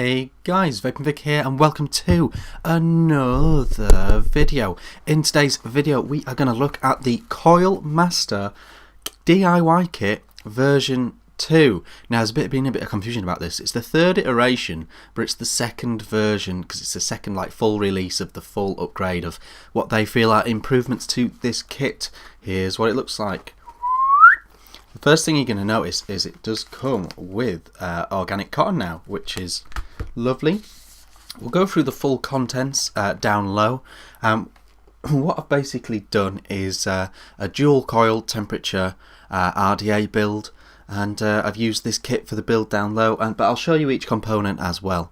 Hey guys, Vick here and welcome to another video. In today's video we are going to look at the Coil Master DIY Kit version 2. Now there's been a bit of confusion about this. It's the third iteration, but it's the second version because it's the second full release of the full upgrade of what they feel are improvements to this kit. Here's what it looks like. The first thing you're going to notice is it does come with organic cotton now, which is lovely. We'll go through the full contents down low. What I've basically done is a dual coil temperature RDA build, and I've used this kit for the build down low, but I'll show you each component as well.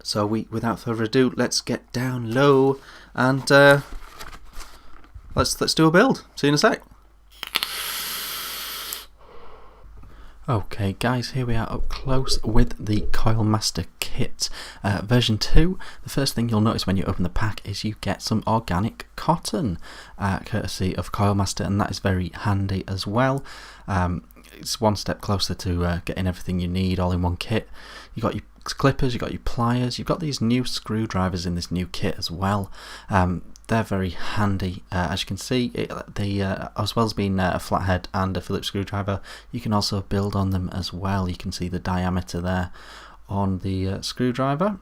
So without further ado, let's get down low and let's do a build. See you in a sec. Okay guys, here we are up close with the Coil Master Kit version 2. The first thing you'll notice when you open the pack is you get some organic cotton courtesy of Coil Master, and that is very handy as well. It's one step closer to getting everything you need all in one kit. You've got your clippers, you've got your pliers, you've got these new screwdrivers in this new kit as well. They're very handy. As you can see, as well as being a flathead and a Phillips screwdriver, you can also build on them as well. You can see the diameter there on the screwdriver.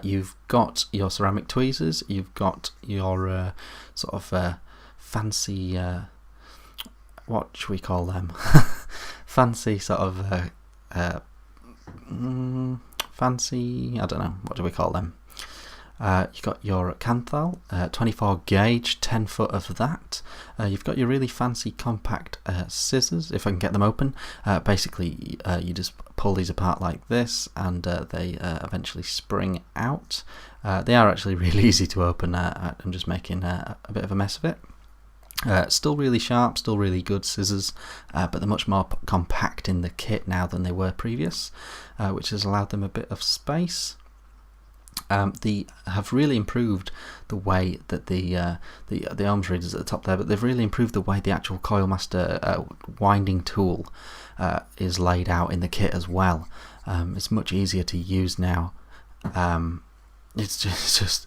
You've got your ceramic tweezers, you've got your sort of fancy, what should we call them? Fancy sort of, fancy, I don't know, what do we call them? You've got your Canthal, 24 gauge, 10 foot of that. You've got your really fancy compact scissors, if I can get them open. Basically, you just pull these apart like this, and they eventually spring out. They are actually really easy to open. I'm just making a bit of a mess of it. Still really sharp, still really good scissors, but they're much more compact in the kit now than they were previous, which has allowed them a bit of space. They have really improved the way that the ohms readers at the top there, but they've really improved the way the actual Coil Master winding tool is laid out in the kit as well. It's much easier to use now. It's just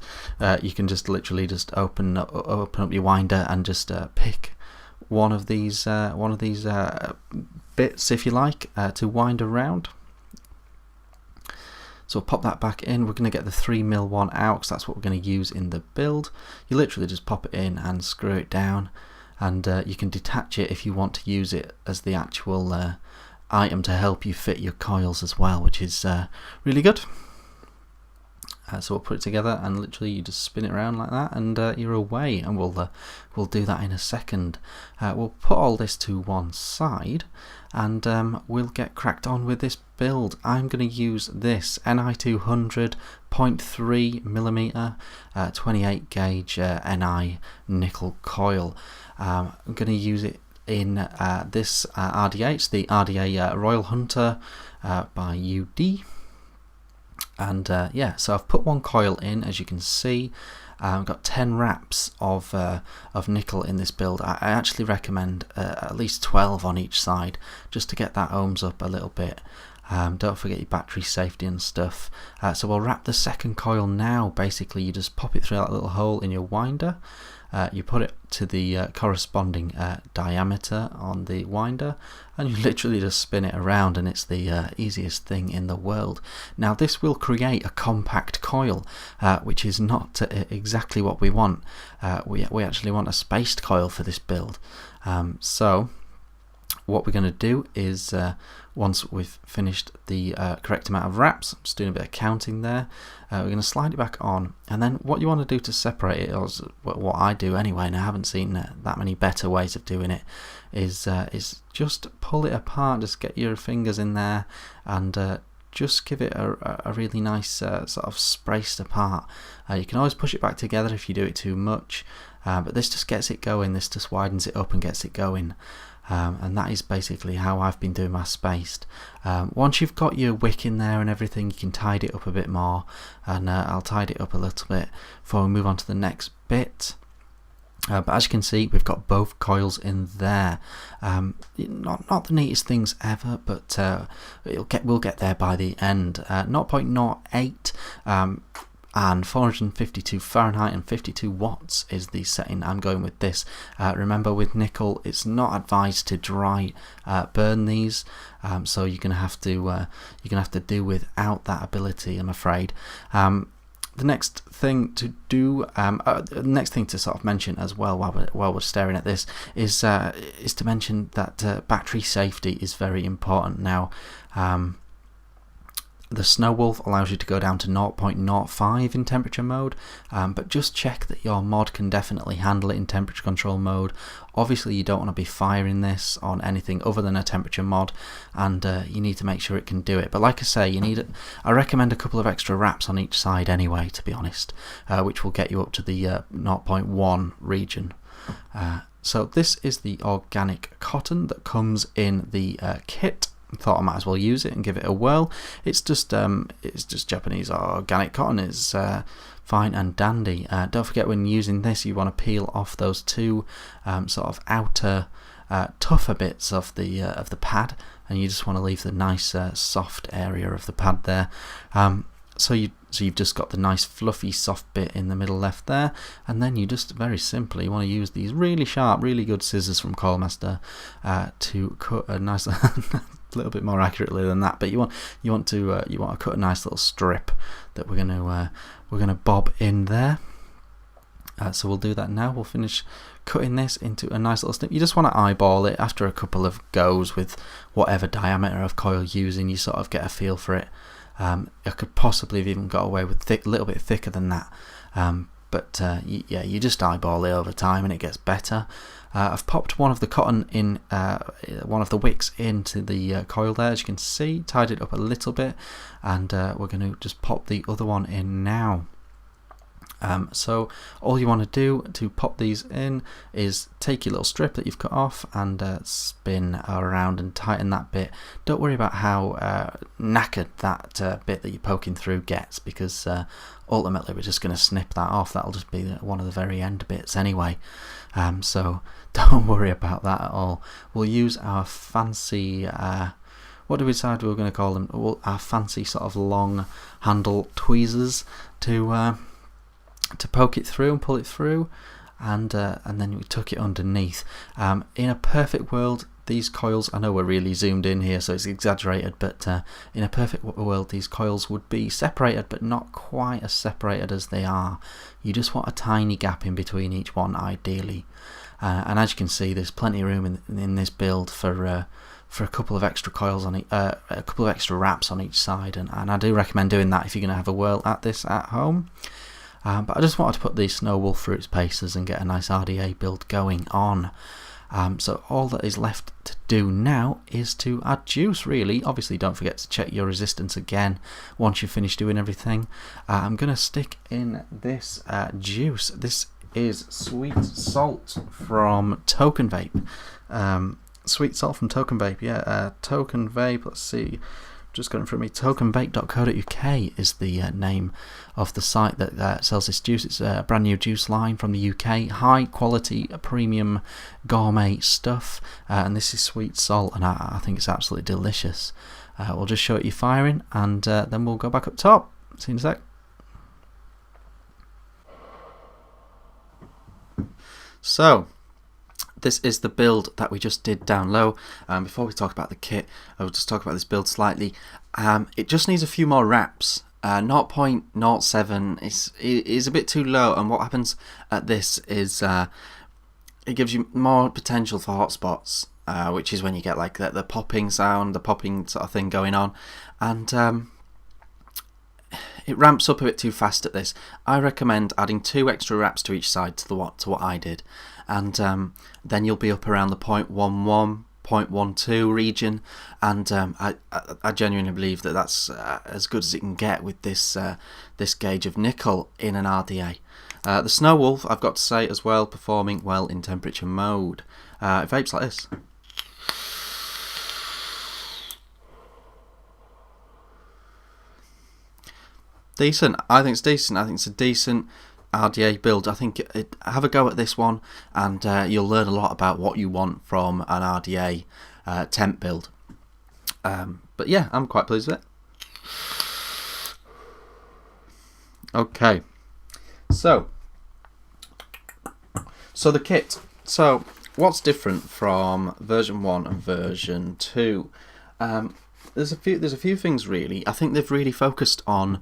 you can just literally just open up your winder and just pick one of these bits, if you like, to wind around. So we'll pop that back in. We're going to get the 3mm one out because that's what we're going to use in the build. You literally just pop it in and screw it down, and you can detach it if you want to use it as the actual item to help you fit your coils as well, which is really good. So we'll put it together and literally you just spin it around like that, and you're away, and we'll do that in a second. We'll put all this to one side, and we'll get cracked on with this build. I'm going to use this Ni200 0.3mm 28 gauge Ni nickel coil. I'm going to use it in this RDA. It's the RDA Royal Hunter by UD. And yeah, so I've put one coil in, as you can see. I've got 10 wraps of nickel in this build. I actually recommend at least 12 on each side, just to get that ohms up a little bit. Don't forget your battery safety and stuff. So we'll wrap the second coil now. Basically, you just pop it through that little hole in your winder. You put it to the corresponding diameter on the winder, and you literally just spin it around, and it's the easiest thing in the world. Now this will create a compact coil, which is not exactly what we want. We actually want a spaced coil for this build. So what we're going to do is, once we've finished the correct amount of wraps, I'm just doing a bit of counting there, we're going to slide it back on, and then what you want to do to separate it, or what I do anyway, and I haven't seen that many better ways of doing it, is just pull it apart, just get your fingers in there, and just give it a really nice sort of spaced apart. You can always push it back together if you do it too much, but this just gets it going, this just widens it up and gets it going. And that is basically how I've been doing my spaced. Once you've got your wick in there and everything, you can tidy it up a bit more, and I'll tidy it up a little bit before we move on to the next bit. But as you can see, we've got both coils in there. Not the neatest things ever, but we'll get there by the end. 0.08 and 452 Fahrenheit and 52 watts is the setting I'm going with this. Remember, with nickel, it's not advised to dry burn these, so you're gonna have to do without that ability, I'm afraid. The next thing to do, the next thing to sort of mention as well while we're staring at this is to mention that battery safety is very important now. The Snow Wolf allows you to go down to 0.05 in temperature mode, but just check that your mod can definitely handle it in temperature control mode. Obviously you don't want to be firing this on anything other than a temperature mod, and you need to make sure it can do it. But like I say, I recommend a couple of extra wraps on each side anyway, to be honest, which will get you up to the 0.1 region. So this is the organic cotton that comes in the kit. Thought I might as well use it and give it a whirl. It's just Japanese organic cotton. It's fine and dandy. Don't forget, when using this, you want to peel off those two sort of outer tougher bits of the pad, and you just want to leave the nice soft area of the pad there. So you've just got the nice fluffy soft bit in the middle left there, and then you just very simply want to use these really sharp, really good scissors from Coil Master to cut a nice a little bit more accurately than that, but you want to cut a nice little strip that we're gonna bob in there. So we'll do that now. We'll finish cutting this into a nice little snip. You just want to eyeball it after a couple of goes with whatever diameter of coil you're using. You sort of get a feel for it. I could possibly have even got away with a little bit thicker than that, but yeah, you just eyeball it over time and it gets better. I've popped one of the cotton in, one of the wicks into the coil there, as you can see, tied it up a little bit, and we're going to just pop the other one in now. So all you want to do to pop these in is take your little strip that you've cut off and spin around and tighten that bit. Don't worry about how knackered that bit that you're poking through gets, because ultimately we're just going to snip that off. That'll just be one of the very end bits anyway, so don't worry about that at all. We'll use our fancy what do we decide we were going to call them? Well, our fancy sort of long handle tweezers to poke it through and pull it through, and then we tuck it underneath. In a perfect world, these coils, I know we're really zoomed in here so it's exaggerated, but in a perfect world these coils would be separated, but not quite as separated as they are. You just want a tiny gap in between each one ideally, and as you can see, there's plenty of room in this build for a couple of extra coils on a couple of extra wraps on each side, and I do recommend doing that if you're going to have a whirl at this at home. But I just wanted to put these Snow Wolf through its paces and get a nice RDA build going on. So all that is left to do now is to add juice, really. Obviously don't forget to check your resistance again once you've finished doing everything. I'm going to stick in this juice. This is Sweet Salt from Token Vape. Sweet Salt from Token Vape, yeah. Token Vape, let's see. Just got it from me. tokenvape.co.uk is the name of the site that sells this juice. It's a brand new juice line from the UK, high quality premium gourmet stuff, and this is Sweet Salt, and I think it's absolutely delicious. We'll just show it you firing, and then we'll go back up top. See you in a sec. So this is the build that we just did down low. Before we talk about the kit, I'll just talk about this build slightly. It just needs a few more wraps. 0.07 is a bit too low, and what happens at this is it gives you more potential for hotspots, which is when you get like the popping sound, the popping sort of thing going on, and it ramps up a bit too fast at this. I recommend adding 2 extra wraps to each side to what I did, and then you'll be up around the 0.11, 0.12 region, and I genuinely believe that that's as good as it can get with this this gauge of nickel in an RDA. The Snow Wolf, I've got to say as well, performing well in temperature mode. It vapes like this. Decent. I think it's decent. I think it's a decent RDA build. I think have a go at this one, and you'll learn a lot about what you want from an RDA tent build. But yeah, I'm quite pleased with it. Okay, so the kit. So what's different from version 1 and version 2? There's a few things really. I think they've really focused on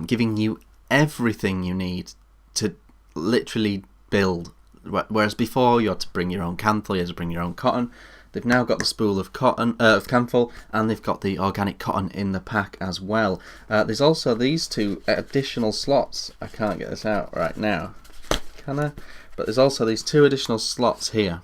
giving you everything you need to literally build. Whereas before you had to bring your own canthal, you had to bring your own cotton. They've now got the spool of cotton, of canthal, and they've got the organic cotton in the pack as well. There's also these 2 additional slots. I can't get this out right now, can I? But there's also these 2 additional slots here.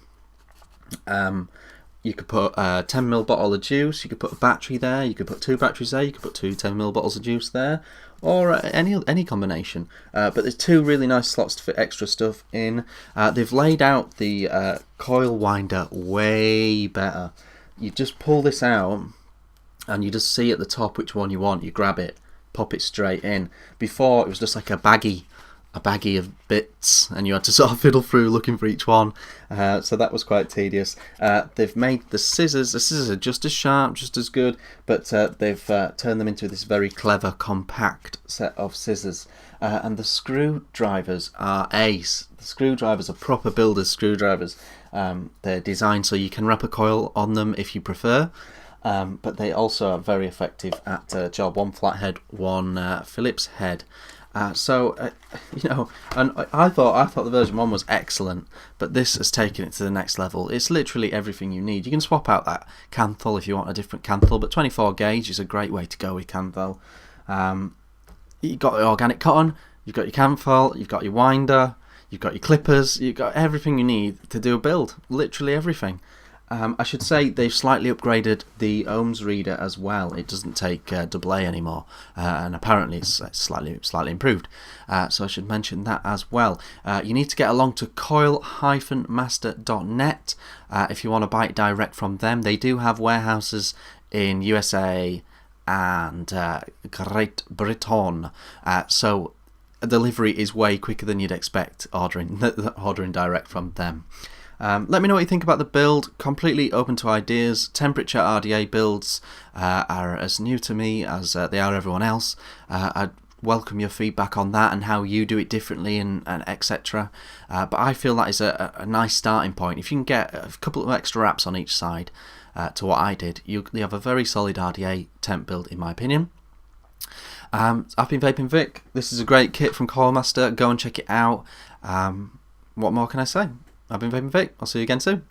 You could put a 10ml bottle of juice, you could put a battery there, you could put 2 batteries there, you could put 2 10ml bottles of juice there, or any combination. But there's 2 really nice slots to fit extra stuff in. They've laid out the coil winder way better. You just pull this out and you just see at the top which one you want. You grab it, pop it straight in. Before it was just like a baggie of bits, and you had to sort of fiddle through looking for each one, so that was quite tedious. They've made the scissors are just as sharp, just as good, but they've turned them into this very clever compact set of scissors, and the screwdrivers are ace. The screwdrivers are proper builder's screwdrivers. They're designed so you can wrap a coil on them if you prefer, but they also are very effective at job 1 flathead, 1 Phillips head. You know, and I thought the version 1 was excellent, but this has taken it to the next level. It's literally everything you need. You can swap out that canthal if you want a different canthal, but 24 gauge is a great way to go with canthal. You've got the organic cotton, you've got your canthal, you've got your winder, you've got your clippers, you've got everything you need to do a build. Literally everything. I should say they've slightly upgraded the ohms reader as well. It doesn't take AA anymore, and apparently it's slightly improved. So I should mention that as well. You need to get along to coil-master.net if you want to buy it direct from them. They do have warehouses in USA and Great Britain, so delivery is way quicker than you'd expect ordering direct from them. Let me know what you think about the build. Completely open to ideas. Temperature RDA builds are as new to me as they are everyone else. I'd welcome your feedback on that and how you do it differently and etc. But I feel that is a nice starting point. If you can get a couple of extra wraps on each side to what I did, you have a very solid RDA tent build in my opinion. I've been vaping Vick. This is a great kit from Coil Master. Go and check it out. What more can I say? I've been vaping Vick. I'll see you again soon.